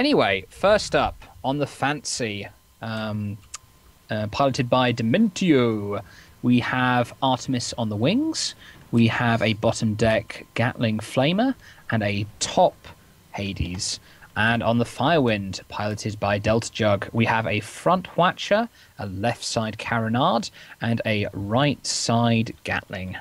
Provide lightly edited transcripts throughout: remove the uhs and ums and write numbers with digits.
Anyway, first up on the Fancy, piloted by Dementio, we have Artemis on the wings. We have a bottom deck Gatling Flamer and a top Hades. And on the Firewind, piloted by Delta Jug, we have a front Watcher, a left side Carronade, and a right side Gatling.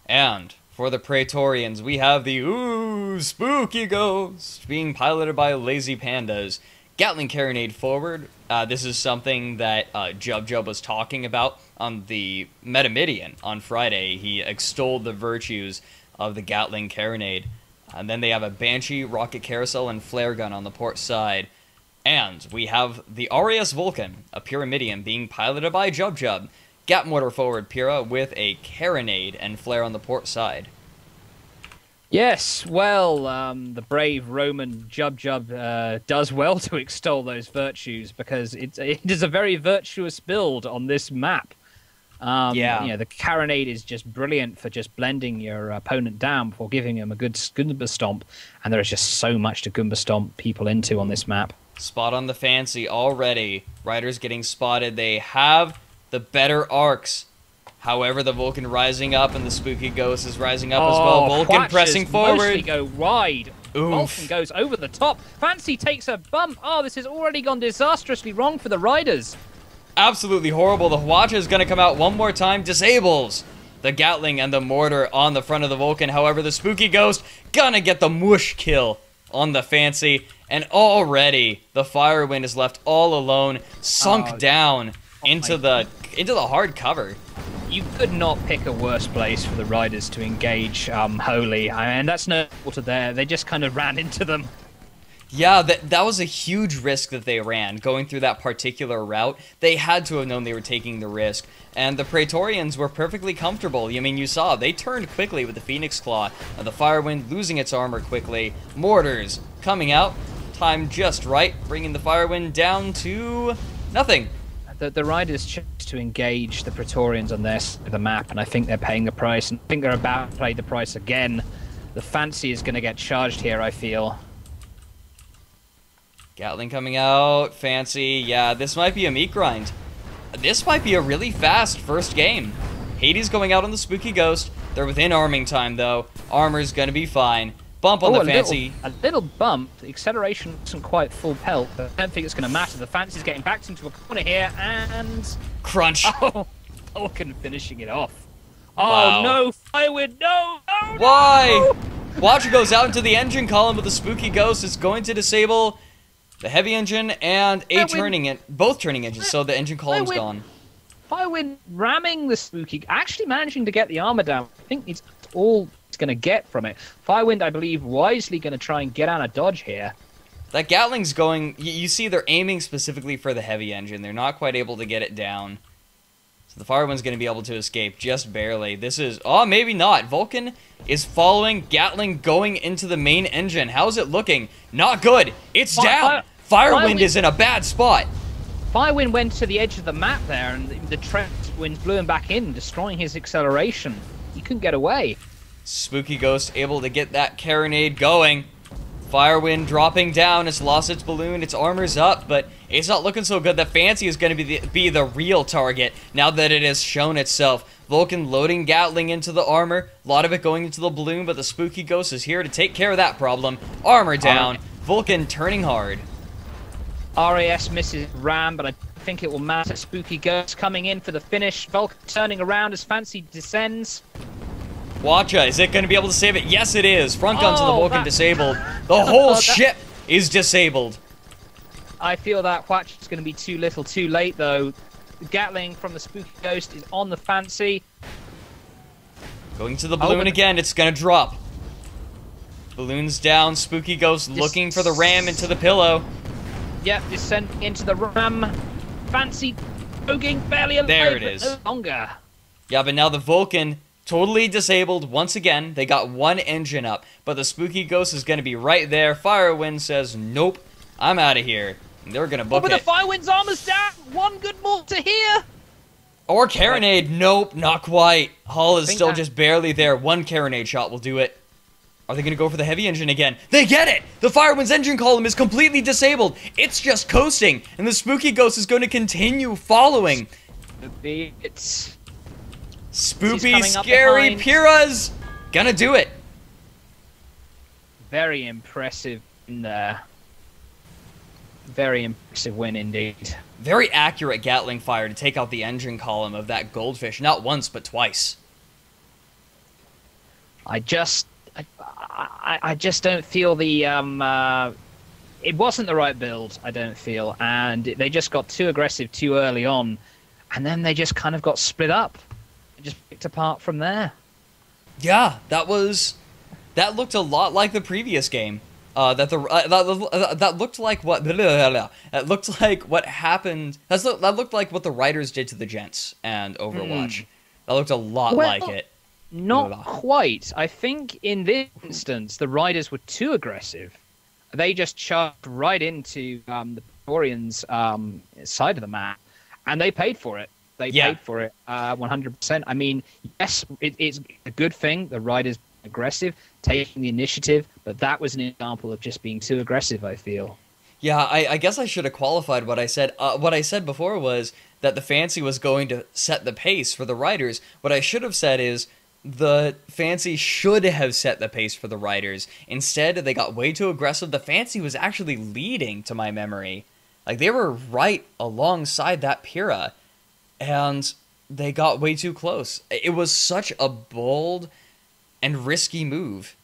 And for the Praetorians, we have the Spooky Ghost being piloted by Lazy Pandas. Gatling Carronade forward. This is something that Jub was talking about on the Metamidian on Friday. He extolled the virtues of the Gatling Carronade. And then they have a Banshee, Rocket Carousel, and Flare Gun on the port side. And we have the RAS Vulcan, a Pyramidian, being piloted by Jub. Gat Mortar forward Pyrrha with a Carronade and Flare on the port side. Yes, well, the brave Roman Jub does well to extol those virtues because it is a very virtuous build on this map. Yeah. You know, the Carronade is just brilliant for just blending your opponent down before giving him a good Goomba Stomp, and there is just so much to Goomba Stomp people into on this map. Spot on the Fancy already. Riders getting spotted. They have the better arcs. However, the Vulcan rising up and the Spooky Ghost is rising up as well. Vulcan pressing forward. Mostly go wide. Oof. Vulcan goes over the top. Fancy takes a bump. Oh, this has already gone disastrously wrong for the Riders. Absolutely horrible. The Watcher is going to come out one more time. Disables the Gatling and the Mortar on the front of the Vulcan. However, the Spooky Ghost gonna get the mush kill on the Fancy. And already the Firewind is left all alone, sunk down into the hard cover. You could not pick a worse place for the Riders to engage Holy. And that's no water there. They just kind of ran into them. Yeah, that was a huge risk that they ran, going through that particular route. They had to have known they were taking the risk. And the Praetorians were perfectly comfortable. I mean, you saw, they turned quickly with the Phoenix Claw. The Firewind losing its armor quickly. Mortars coming out, timed just right, bringing the Firewind down to nothing. The Riders chose to engage the Praetorians on their side of the map, and I think they're paying the price, and I think they're about to pay the price again. The Fancy is going to get charged here, I feel. Gatling coming out, Fancy. Yeah, this might be a meat grind. This might be a really fast first game. Hades going out on the Spooky Ghost. They're within arming time, though. Armor's going to be fine. Bump on the Fancy. A little bump. The acceleration isn't quite full pelt, but I don't think it's going to matter. The Fancy's getting backed into a corner here, and... Crunch. Oh, Vulcan finishing it off. Wow. Oh, no, Firewind, no! Why? No! Watcher goes out into the engine column with the Spooky Ghost. It's going to disable the heavy engine and both turning engines, so the engine column's gone. Firewind ramming the Spooky, actually managing to get the armor down. I think it's all it's going to get from it. Firewind, I believe, wisely going to try and get out of dodge here. That Gatling's going... You see, they're aiming specifically for the heavy engine. They're not quite able to get it down. So the Firewind's going to be able to escape just barely. This is... Oh, maybe not. Vulcan is following Gatling going into the main engine. How's it looking? Not good. It's down. Firewind is in a bad spot. Firewind went to the edge of the map there, and the trend wind blew him back in, destroying his acceleration. He couldn't get away. Spooky Ghost able to get that Carronade going. Firewind dropping down. It's lost its balloon. Its armor's up, but it's not looking so good. The Fancy is going to be the real target now that it has shown itself. Vulcan loading Gatling into the armor. A lot of it going into the balloon, but the Spooky Ghost is here to take care of that problem. Armor down. Vulcan turning hard. RAS misses Ram, but I think it will matter. Spooky Ghost coming in for the finish. Vulcan turning around as Fancy descends. Watcha, is it going to be able to save it? Yes, it is. Front guns on the Vulcan disabled. The whole ship is disabled. I feel that Watch is going to be too little too late, though. The Gatling from the Spooky Ghost is on the Fancy. Going to the balloon again. It's going to drop. Balloon's down. Spooky Ghost looking for the ram into the pillow. Yep, descending into the ram. Fancy poking barely alive. There it is. No longer. Yeah, but now the Vulcan totally disabled once again. They got one engine up, but the Spooky Ghost is going to be right there. Firewind says, nope, I'm out of here. And they're going to book it. But the Firewind's armor's down. One good mortar here. Or Carronade. Nope, not quite. Hull is still just barely there. One Carronade shot will do it. Are they going to go for the heavy engine again? They get it! The Firewind's engine column is completely disabled. It's just coasting, and the Spooky Ghost is going to continue following. It's Spoopy, scary Pira's gonna do it. Very impressive in there. Very impressive win indeed. Very accurate Gatling fire to take out the engine column of that Goldfish, not once but twice. I just don't feel the it wasn't the right build, I don't feel, and they just got too aggressive too early on, and then they just kind of got split up and just picked apart from there. Yeah, that looked a lot like the previous game. That looked like what that looked like what happened. That looked like what the Rydrs did to the Gents and Overwatch. That looked a lot like it. Not quite. I think in this instance, the Rydrs were too aggressive. They just charged right into the Praetorians' side of the map, and they paid for it. They paid for it 100%. I mean, yes, it's a good thing. The Rydrs aggressive, taking the initiative, but that was an example of just being too aggressive, I feel. Yeah, I guess I should have qualified what I said. What I said before was that the Fancy was going to set the pace for the Rydrs. What I should have said is the Fancy should have set the pace for the Rydrs. Instead, they got way too aggressive. The Fancy was actually leading, to my memory. Like, they were right alongside that Pyrrha, and they got way too close. It was such a bold and risky move